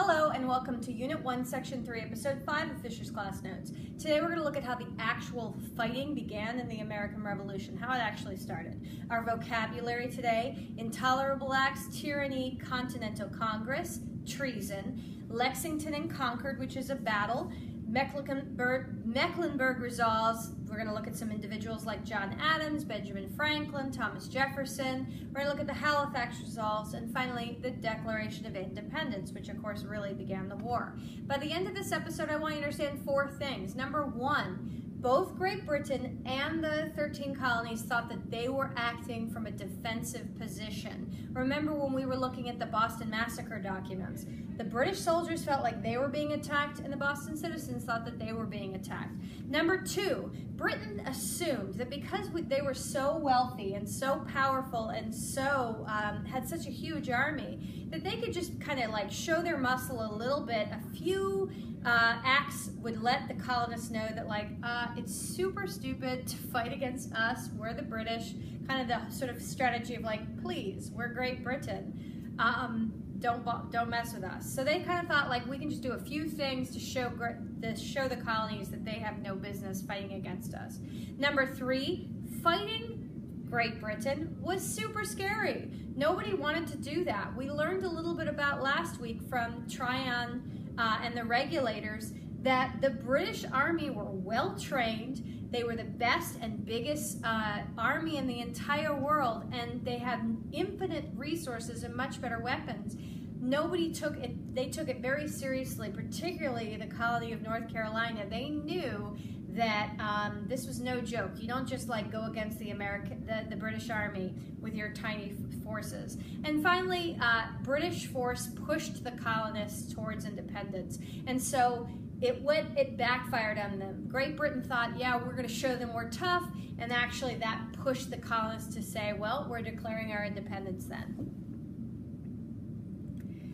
Hello and welcome to Unit 1, Section 3, Episode 5 of Fisher's Class Notes. Today we're going to look at how the actual fighting began in the American Revolution, how it actually started. Our vocabulary today: intolerable acts, tyranny, Continental Congress, treason, Lexington and Concord, which is a battle, Mecklenburg resolves. We're going to look at some individuals like John Adams, Benjamin Franklin, Thomas Jefferson. We're going to look at the Halifax resolves, and finally the Declaration of Independence, which of course really began the war. By the end of this episode, I want you to understand four things. Number one, both Great Britain and the 13 colonies thought that they were acting from a defensive position. Remember when we were looking at the Boston Massacre documents? The British soldiers felt like they were being attacked, and the Boston citizens thought that they were being attacked. Number two, Britain assumed that because they were so wealthy and so powerful and so had such a huge army, that they could just kind of like show their muscle a little bit. A few acts would let the colonists know that it's super stupid to fight against us. We're the British. Kind of the sort of strategy of like, please, we're Great Britain. Don't mess with us. So they kind of thought like we can just do a few things to show the colonies that they have no business fighting against us. Number three, fighting Great Britain was super scary. Nobody wanted to do that. We learned a little bit about last week from Tryon and the regulators that the British Army were well trained. They were the best and biggest army in the entire world, and they had infinite resources and much better weapons. Nobody took it, they took it very seriously, particularly the colony of North Carolina. They knew that this was no joke. You don't just like go against the British Army with your tiny forces. And finally, British force pushed the colonists towards independence. And so it backfired on them. Great Britain thought, yeah, we're going to show them we're tough, and actually that pushed the colonists to say, well, we're declaring our independence then.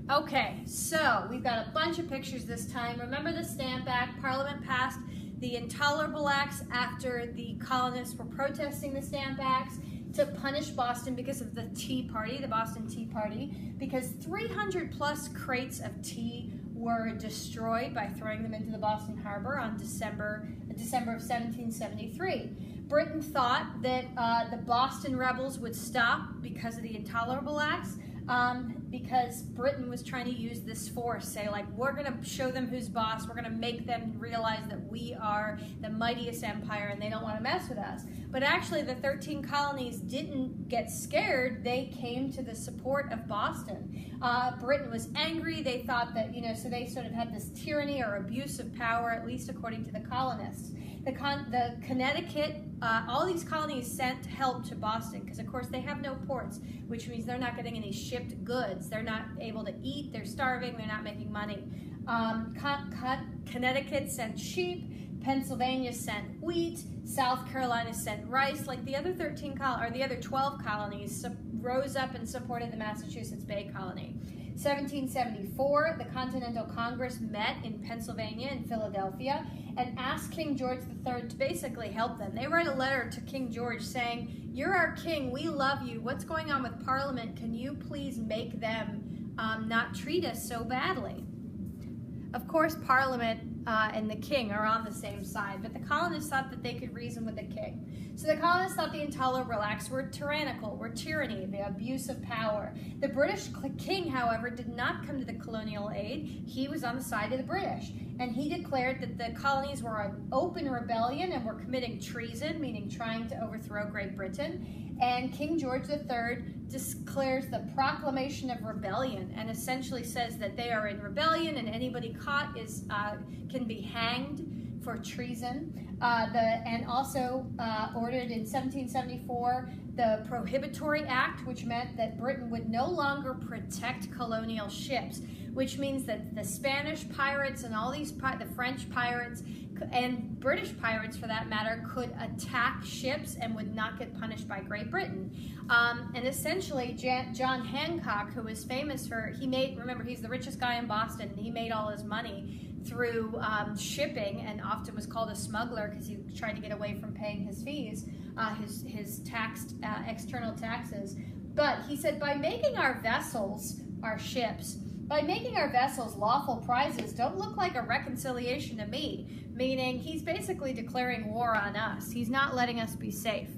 Okay, so we've got a bunch of pictures this time. Remember the Stamp Act? Parliament passed the Intolerable Acts after the colonists were protesting the Stamp Acts to punish Boston because of the Tea Party, the Boston Tea Party, because 300 plus crates of tea were destroyed by throwing them into the Boston Harbor on December of 1773. Britain thought that the Boston rebels would stop because of the Intolerable Acts, because Britain was trying to use this force, say like, we're going to show them who's boss, we're going to make them realize that we are the mightiest empire and they don't want to mess with us. But actually the 13 colonies didn't get scared, they came to the support of Boston. Britain was angry, they thought that, so they sort of had this tyranny or abuse of power, at least according to the colonists. The Connecticut, all these colonies sent help to Boston because, of course, they have no ports, which means they're not getting any shipped goods. They're not able to eat. They're starving. They're not making money. Connecticut sent sheep. Pennsylvania sent wheat. South Carolina sent rice. Like the other 12 colonies rose up and supported the Massachusetts Bay Colony. 1774, the Continental Congress met in Pennsylvania and Philadelphia and asked King George III to basically help them. They write a letter to King George saying, you're our king, we love you, what's going on with Parliament? Can you please make them not treat us so badly? Of course, Parliament and the king are on the same side, but the colonists thought that they could reason with the king. So the colonists thought the Intolerable Acts were tyrannical, were tyranny, the abuse of power. The British king, however, did not come to the colonial aid. He was on the side of the British, and he declared that the colonies were an open rebellion and were committing treason, meaning trying to overthrow Great Britain. And King George III declares the Proclamation of Rebellion and essentially says that they are in rebellion and anybody caught can be hanged for treason. And also ordered in 1774 the Prohibitory Act, which meant that Britain would no longer protect colonial ships, which means that the Spanish pirates and all these, the French pirates and British pirates for that matter, could attack ships and would not get punished by Great Britain. And essentially John Hancock, who was famous for, remember he's the richest guy in Boston, and he made all his money through shipping and often was called a smuggler because he tried to get away from paying his fees, his taxed external taxes. But he said, by making our vessels, our ships, by making our vessels lawful prizes don't look like a reconciliation to me, meaning he's basically declaring war on us. He's not letting us be safe.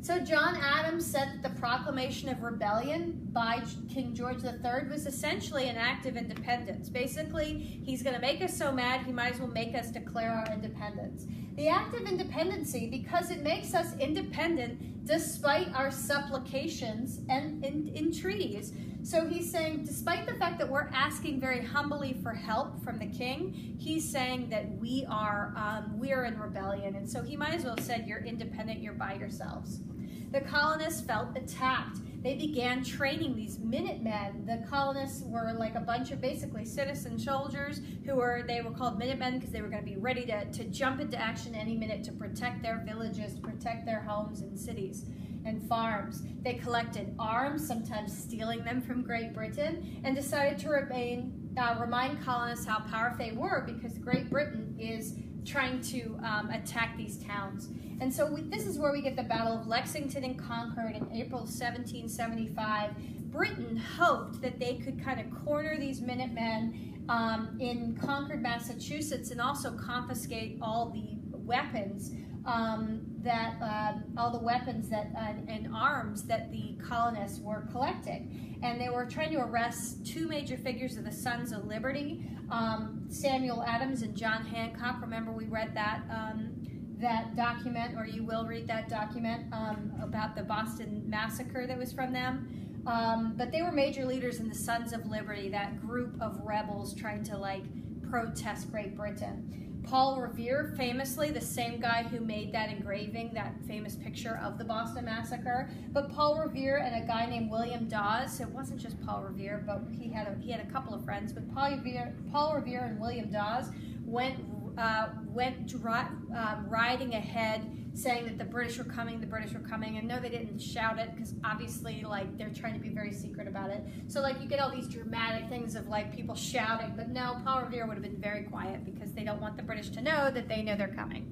So John Adams said that the proclamation of rebellion by King George III was essentially an act of independence. Basically, he's going to make us so mad, he might as well make us declare our independence. The act of independency, because it makes us independent despite our supplications and entreaties. So he's saying, despite the fact that we're asking very humbly for help from the king, he's saying that we are in rebellion. And so he might as well have said, you're independent, you're by yourselves. The colonists felt attacked. They began training these Minutemen. The colonists were like a bunch of basically citizen soldiers they were called Minutemen because they were going to be ready to jump into action any minute to protect their villages, to protect their homes and cities and farms. They collected arms, sometimes stealing them from Great Britain, and decided to remind colonists how powerful they were because Great Britain is trying to attack these towns. And so this is where we get the Battle of Lexington and Concord in April 1775. Britain hoped that they could kind of corner these Minutemen in Concord, Massachusetts, and also confiscate all the weapons and arms that the colonists were collecting. And they were trying to arrest two major figures of the Sons of Liberty, Samuel Adams and John Hancock. Remember, we read that document, or you will read that document about the Boston Massacre that was from them. But they were major leaders in the Sons of Liberty, that group of rebels trying to protest Great Britain. Paul Revere, famously, the same guy who made that engraving, that famous picture of the Boston Massacre. But Paul Revere and a guy named William Dawes, it wasn't just Paul Revere, but he had a couple of friends, but Paul Revere and William Dawes went riding ahead, saying that the British were coming, and no, they didn't shout it, because obviously, they're trying to be very secret about it. So, you get all these dramatic things of, people shouting, but no, Paul Revere would have been very quiet, because they don't want the British to know that they know they're coming.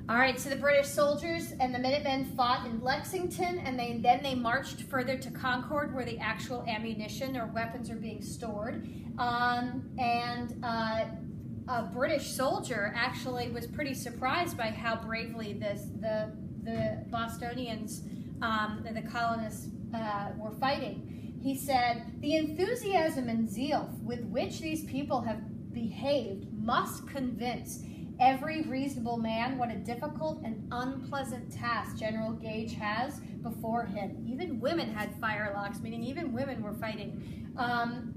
All right, so the British soldiers and the Minutemen fought in Lexington, and then they marched further to Concord, where the actual ammunition or weapons are being stored. A British soldier actually was pretty surprised by how bravely the Bostonians, the colonists, were fighting. He said, "The enthusiasm and zeal with which these people have behaved must convince every reasonable man what a difficult and unpleasant task General Gage has before him." Even women had firelocks, meaning even women were fighting.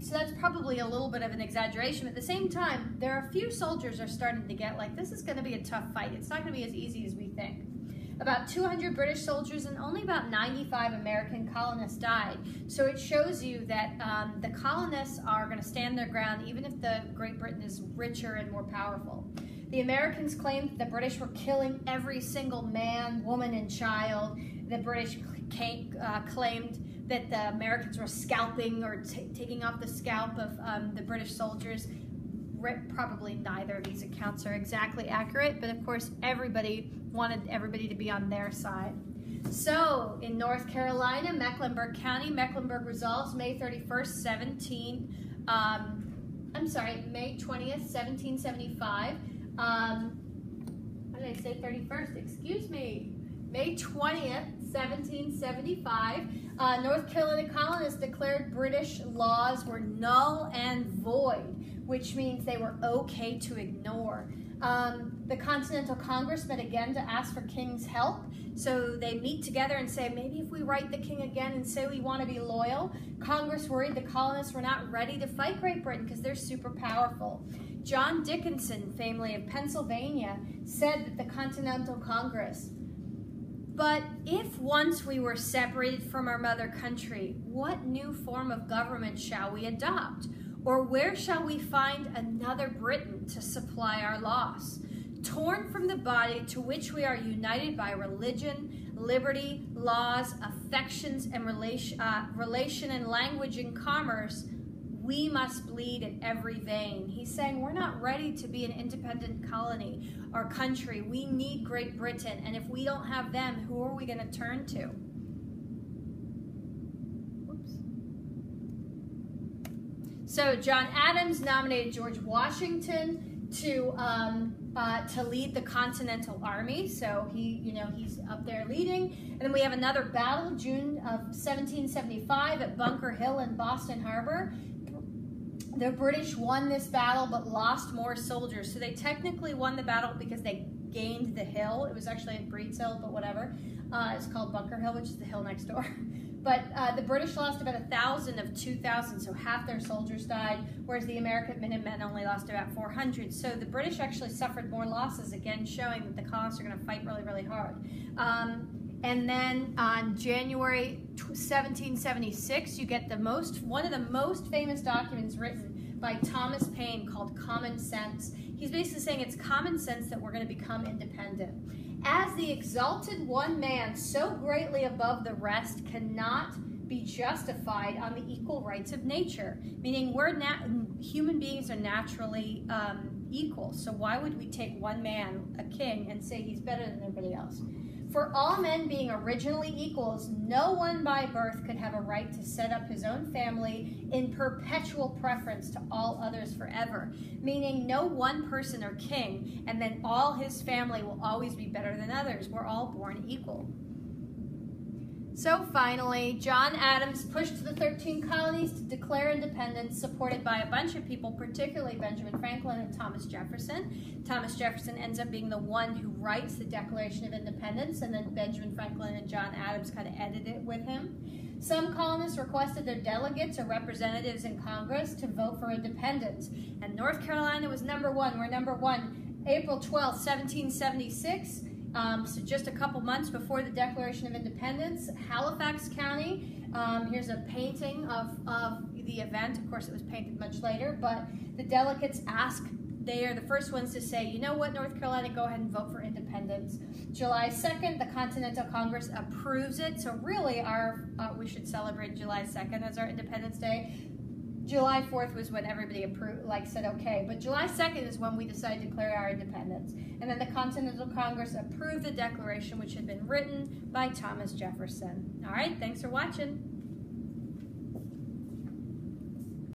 So that's probably a little bit of an exaggeration. At the same time, there are a few soldiers are starting to get this is going to be a tough fight. It's not going to be as easy as we think. About 200 British soldiers and only about 95 American colonists died. So it shows you that the colonists are going to stand their ground even if the Great Britain is richer and more powerful. The Americans claimed that the British were killing every single man, woman, and child. The British claimed that the Americans were scalping or taking off the scalp of the British soldiers. Probably neither of these accounts are exactly accurate, but of course everybody wanted everybody to be on their side. So in North Carolina, Mecklenburg County, Mecklenburg resolves May 31st, May 20th, 1775. What did I say, 31st? Excuse me. May 20th, 1775, North Carolina colonists declared British laws were null and void, which means they were okay to ignore. The Continental Congress met again to ask for King's help. So they meet together and say, maybe if we write the king again and say we want to be loyal. Congress worried the colonists were not ready to fight Great Britain because they're super powerful. John Dickinson, famously of Pennsylvania, said that the Continental Congress, "But if once we were separated from our mother country, what new form of government shall we adopt? Or where shall we find another Britain to supply our loss? Torn from the body to which we are united by religion, liberty, laws, affections, and relation and language and commerce, we must bleed in every vein." He's saying we're not ready to be an independent colony or country. We need Great Britain, and if we don't have them, who are we going to turn to? Whoops. So John Adams nominated George Washington to lead the Continental Army. So he's up there leading. And then we have another battle, June of 1775 at Bunker Hill in Boston Harbor. The British won this battle but lost more soldiers. So they technically won the battle because they gained the hill. It was actually at Breed's Hill, but whatever. It's called Bunker Hill, which is the hill next door. But the British lost about 1,000 of 2,000, so half their soldiers died, whereas the American Minutemen only lost about 400. So the British actually suffered more losses, again showing that the colonists are going to fight really, really hard. And then on January 1776, you get one of the most famous documents written by Thomas Paine called Common Sense. He's basically saying it's common sense that we're going to become independent. As the exalted one man so greatly above the rest cannot be justified on the equal rights of nature, meaning human beings are naturally equal. So why would we take one man, a king, and say he's better than everybody else? For all men being originally equals, no one by birth could have a right to set up his own family in perpetual preference to all others forever, meaning no one person or king, and then all his family will always be better than others. We're all born equal. So finally, John Adams pushed the 13 colonies to declare independence, supported by a bunch of people, particularly Benjamin Franklin and Thomas Jefferson. Thomas Jefferson ends up being the one who writes the Declaration of Independence, and then Benjamin Franklin and John Adams kind of edit it with him. Some colonists requested their delegates or representatives in Congress to vote for independence, and North Carolina was number one. We're number one. April 12, 1776. So just a couple months before the Declaration of Independence, Halifax County, here's a painting of the event. Of course, it was painted much later, but the delegates they are the first ones to say, you know what, North Carolina, go ahead and vote for independence. July 2nd, the Continental Congress approves it. So really, we should celebrate July 2nd as our Independence Day. July 4th was when everybody said okay, but July 2nd is when we decided to declare our independence. And then the Continental Congress approved the Declaration, which had been written by Thomas Jefferson. All right, thanks for watching.